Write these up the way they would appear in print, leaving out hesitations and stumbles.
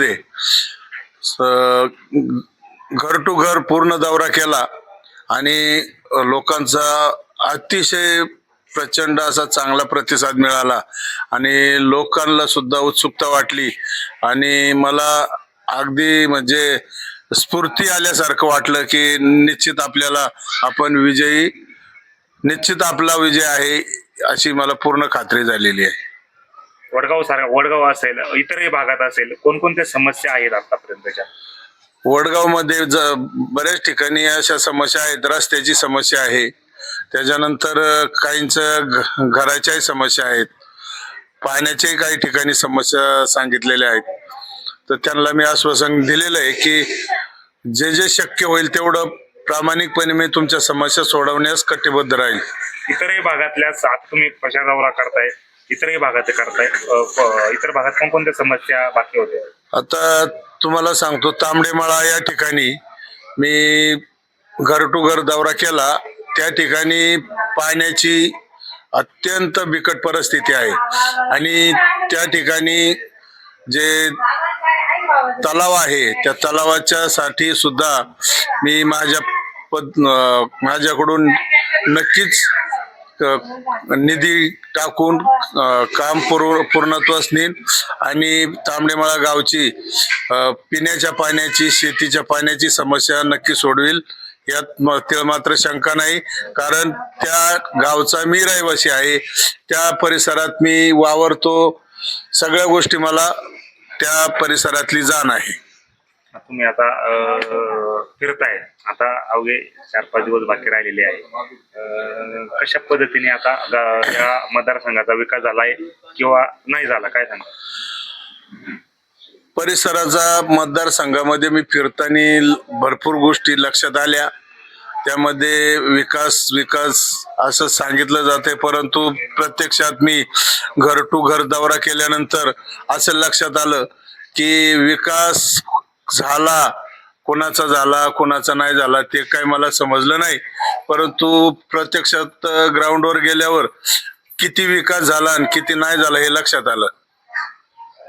मध्ये घर टू घर पूर्ण दौरा केला आणि लोकांचा अतिशय प्रचंड असा चांगला प्रतिसाद मिळाला आणि लोकांना सुद्धा उत्सुकता वाटली आणि मला अगदी म्हणजे स्फूर्ती आल्यासारखं वाटलं की निश्चित आपल्याला आपण निश्चित आपला विजय आहे अशी मला पूर्ण खात्री झालेली आहे. वडगाव असेल, इतरही भागात असेल, कोणकोणत्या समस्या आहेत आतापर्यंतच्या? वडगाव मध्ये बऱ्याच ठिकाणी अशा समस्या आहेत. रस्त्याची समस्या आहे, त्याच्यानंतर काहींच्या घराच्याही समस्या आहेत, पाण्याच्याही काही ठिकाणी समस्या सांगितलेल्या आहेत. तर त्यांना मी आश्वासन दिलेलं आहे की जे जे शक्य होईल तेवढं प्रामाणिकपणे मी तुमच्या समस्या सोडवण्यास कटिबद्ध राहील. इतरही भागातल्या आता तुम्ही कशा दौरा करताय, इतरही भागात करताय, इतर भागात कोणकोणत्या समस्या बाकी होत्या? आता तुम्हाला सांगतो, तांबडेमाळा या ठिकाणी मी घर टू घर दौरा केला. त्या ठिकाणी पाण्याची अत्यंत बिकट परिस्थिती आहे आणि त्या ठिकाणी जे तलाव आहे त्या तलावाच्या साठी सुद्धा मी माझ्याकडून नक्कीच निधी टाकून काम पूर्णत्वास नेईन आणि तांबडेमाळा गावची पिण्याच्या पाण्याची, शेतीच्या पाण्याची समस्या नक्की सोडविल यात मात्र शंका नाही. कारण त्या गावचा मी रहिवासी आहे, त्या परिसरात मी वावरतो, सगळ्या गोष्टी मला त्या परिसरातली जाण आहे. तुम्ही आता फिरताय, आता अवघे 4-5 दिवस बाकी राहिलेले आहे. कशा पद्धतीने आता या मतदारसंघाचा विकास झालाय किंवा नाही झाला, काय सांगा? परिसराचा मतदारसंघामध्ये मी फिरताना भरपूर गोष्टी लक्षात आल्या. त्यामध्ये विकास असं सांगितलं जाते, परंतु प्रत्यक्षात मी घर टू घर दौरा केल्यानंतर असं लक्षात आलं की विकास झाला, कोणाचा झाला कोणाचा नाही झाला ते काही मला समजलं नाही. परंतु प्रत्यक्षात ग्राउंडवर गेल्यावर किती विकास झाला आणि किती नाही झाला हे लक्षात आलं.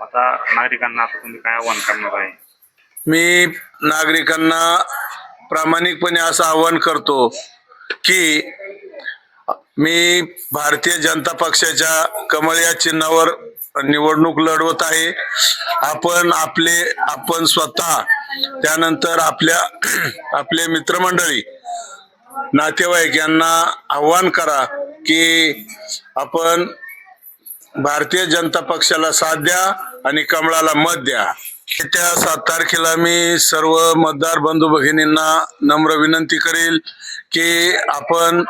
आता नागरिकांना आता तुम्ही काय आव्हान करणार आहे? मी नागरिकांना प्रामाणिकपणे असं आवाहन करतो की मी भारतीय जनता पक्षाच्या कमळ या चिन्हावर निवडणूक लढवत आहे. आपण स्वतः, त्यानंतर आपले मित्रमंडळी, नातेवाईक यांना आव्हान करा की आपण भारतीय जनता पक्षाला साथ द्या आणि कमळाला मत द्या. येत्या 7 तारखेला मी सर्व मतदार बंधू भगिनींना नम्र विनंती करेल की आपण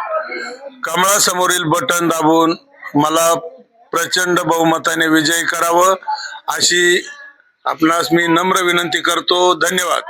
कमळासमोरील बटन दाबून मला प्रचंड बहुमताने विजयी करावं अशी आपणास मी नम्र विनंती करतो. धन्यवाद.